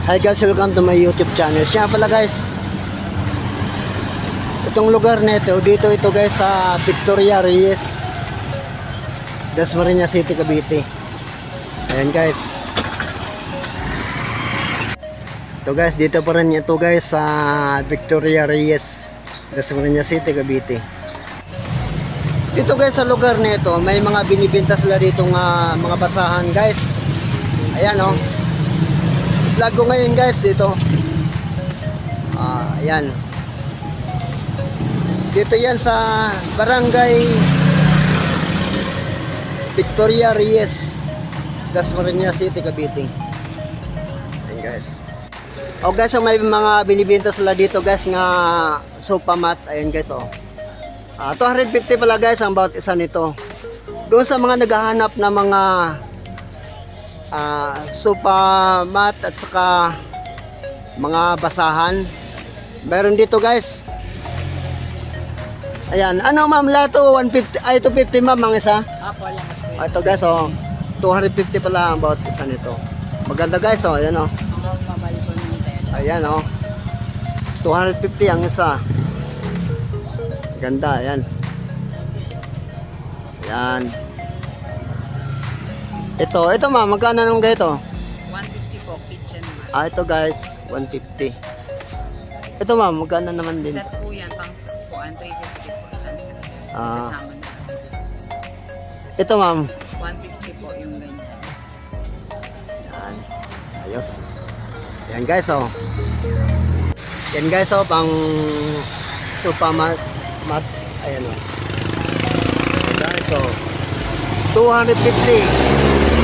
Hi guys, welcome to my YouTube channel. Siya pala guys, itong lugar nito, dito ito guys sa Victoria Reyes, Dasmariñas City, Cavite. Ayan guys. Ito guys, dito pa rin ito guys sa Victoria Reyes, Dasmariñas City, Cavite. Dito guys sa lugar nito, may mga binibenta sila dito nga mga basahan guys. Ayan oh. Vlog ko ngayon guys dito. Ayan. Dito yan sa Barangay Victoria Reyes, Dasmariñas City, Cavite. Ayan guys. O guys, so may mga binibenta sila dito guys nga sofa mat. Ayan guys oh. 250 pala guys ang bawat isa nito. Doon sa mga naghahanap na mga sofa mat at saka mga basahan, meron dito guys. Ayan, ano ma'am, lahat to 150, ay 250 ma'am ang isa? Apo lang. Ito guys oh, 250 pala ang bawat isa nito. Maganda guys oh, ayan oh. Ayan oh, 250 ang isa. Ganda, ayan. Ayan. Ito ma'am, magkano nung ganito? 150 po, kitchen mat. Ito guys, 150. Ito ma'am, magkano naman din? Set po yan, pang po, 350 po. Kasama na. Ito ma'am? 150 po yung ganyan. Yan, ayos. Yan guys oh. Yan guys oh, pang sofa mat. Ayan oh. Yan guys oh. 250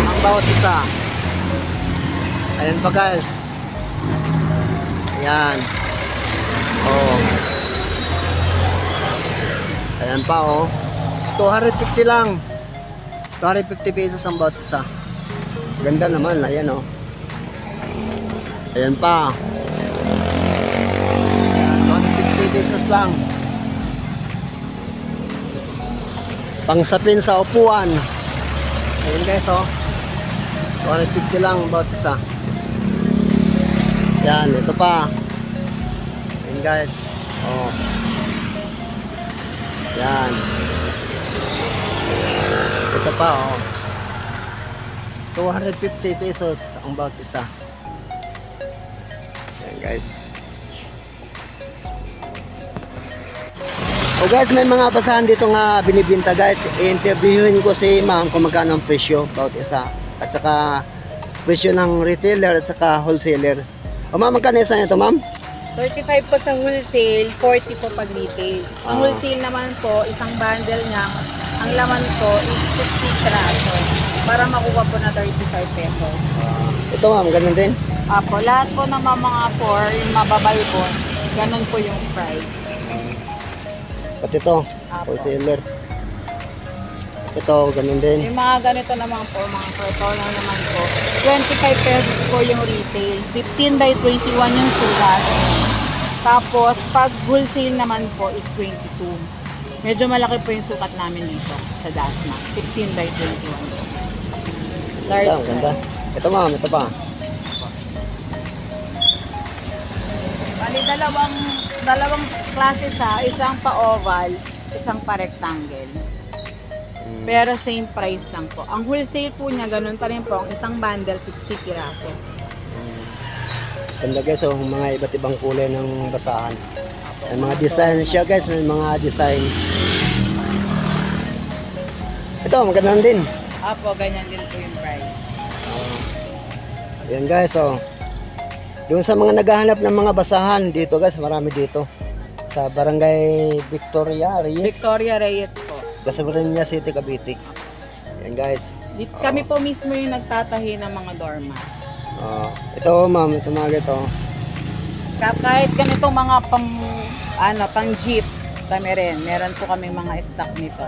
ang bawat isa. Ayan pa guys. Ayan. Oh. Ayan pa oh. 250 lang. 250 pesos ang bawat isa. Ganda naman. Ayan oh. Ayan pa. 250 pesos lang. Pangsapin sa upuan. Ayan guys oh. 250 lang bawat isa. Yan, ito pa. Ayan guys. Oh. Yan. Ito pa oh. 250 pesos ang bawat isa. Ayan guys. O guys, may mga basahan dito nga binibinta guys. I-interviewin ko si ma'am kung magkano ang presyo bawat isa. At saka presyo ng retailer at saka wholesaler. O ma'am, magkano isa nito ma'am? 35 po sa wholesale, 40 po pag retail. Ang wholesale naman po, isang bundle niya, ang laman po is 50 traso para makuha po na 35 pesos. Ito ma'am, ganun din? Apo, lahat po ng mga 4, yung mababay po, ganun po yung price. Pati ito, wholesaler. Ito, ganun din. Yung mga ganito naman po, mga karton naman po, 25 pesos po yung retail, 15 by 21 yung sulat. Tapos, pag wholesale naman po is 22. Medyo malaki po yung sukat namin dito sa Dasma, 15 by 21. Ganda, ganda. Ito ma'am, ito pa. Bali, dalawang klase sa, isang pa-oval, isang pa-rectangle. Pero same price lang po. Ang wholesale po niya, ganun pa rin po. Ang isang bundle, 50 piraso. Ganda guys, oh, mga iba't ibang kulay ng basahan. May mga design siya guys, may mga design. Ito, maganda din. Apo, ganyan din po yung price. Ayan guys, oh. Doon sa mga naghahanap ng mga basahan, dito guys, marami dito. Sa Barangay Victoria Reyes. Victoria Reyes po. Dasmariñas City, Cavite. Ayan guys. Dito, kami po mismo yung nagtatahi ng mga doormat. Ito ma'am, ito mga ito. Kahit ganitong mga pang jeep, kami rin. Meron po kami mga stock nito.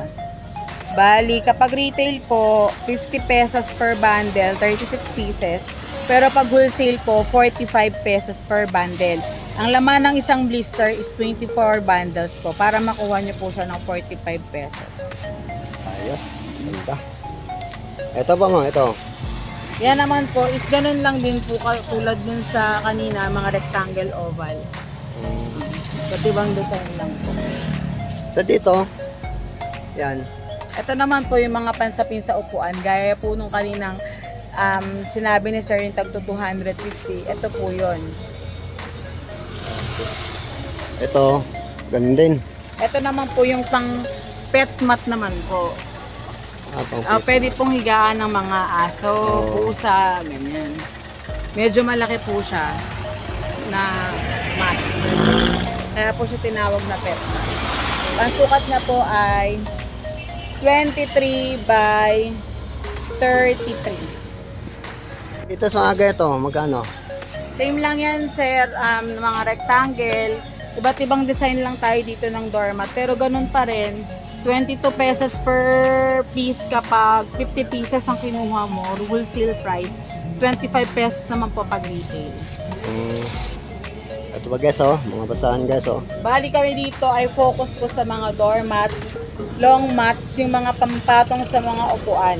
Bali, kapag retail po, 50 pesos per bundle, 36 pieces. Pero pag wholesale po, 45 pesos per bundle. Ang laman ng isang blister is 24 bundles po para makuha nyo po siya ng 45 pesos. Ayos. Ganda. Ito pa mga ito. Yan naman po is ganun lang din po tulad dun sa kanina, mga rectangle oval. Pati bang design lang po. So dito, yan. Ito naman po yung mga pansapin sa upuan. Gaya po nung kaninang sinabi ni Sir yung tagto 250. Ito po yun. Ito, ganun din. Ito naman po yung pang pet mat naman po. Pwede pong higaan ng mga aso, pusa, ganyan. Medyo malaki po siya na mat. Kaya po siya tinawag na pet mat. Ang sukat niya po ay 23 by 33. Dito sa mga ito, magkano? Same lang yan, sir. Mga rectangle. Iba't ibang design lang tayo dito ng doormat. Pero ganun pa rin. 22 pesos per piece kapag 50 pieces ang kinuha mo. Wholesale price. 25 pesos naman po pag retail. Ito ba guys, oh, mga basahan guys, oh. Bali kami dito ay focus po sa mga doormats, long mats, yung mga pampatong sa mga upuan.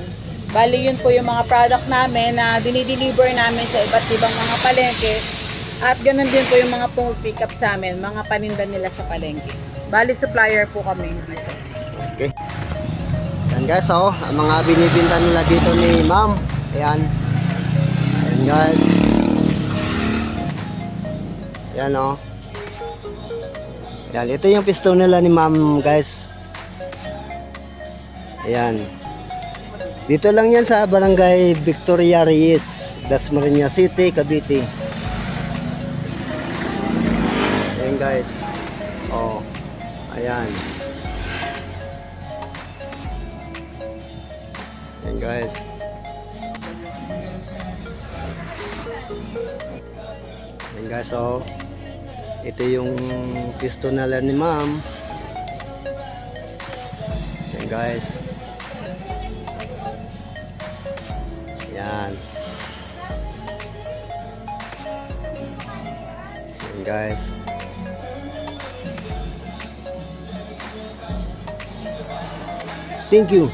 Bali yun po yung mga product namin na dinideliver namin sa iba't ibang mga palengke. At ganun din po yung mga pick up sa amin, mga paninda nila sa palengke. Bali supplier po kami dito. Okay. Yan guys, oh, ang mga binibinta nila dito ni ma'am. Ayan. Ayan guys. Yan, oh. Yan, ito yung pisto nila ni ma'am guys. Ayan. Dito lang yan sa Barangay Victoria Reyes, Dasmariñas City, Cavite. Ayan guys. Oh. Ayan. Ayan guys. Ayan guys, oh. Ito yung pisto nila ni ma'am. Ayan guys. Ayan. Ayan guys. Thank you.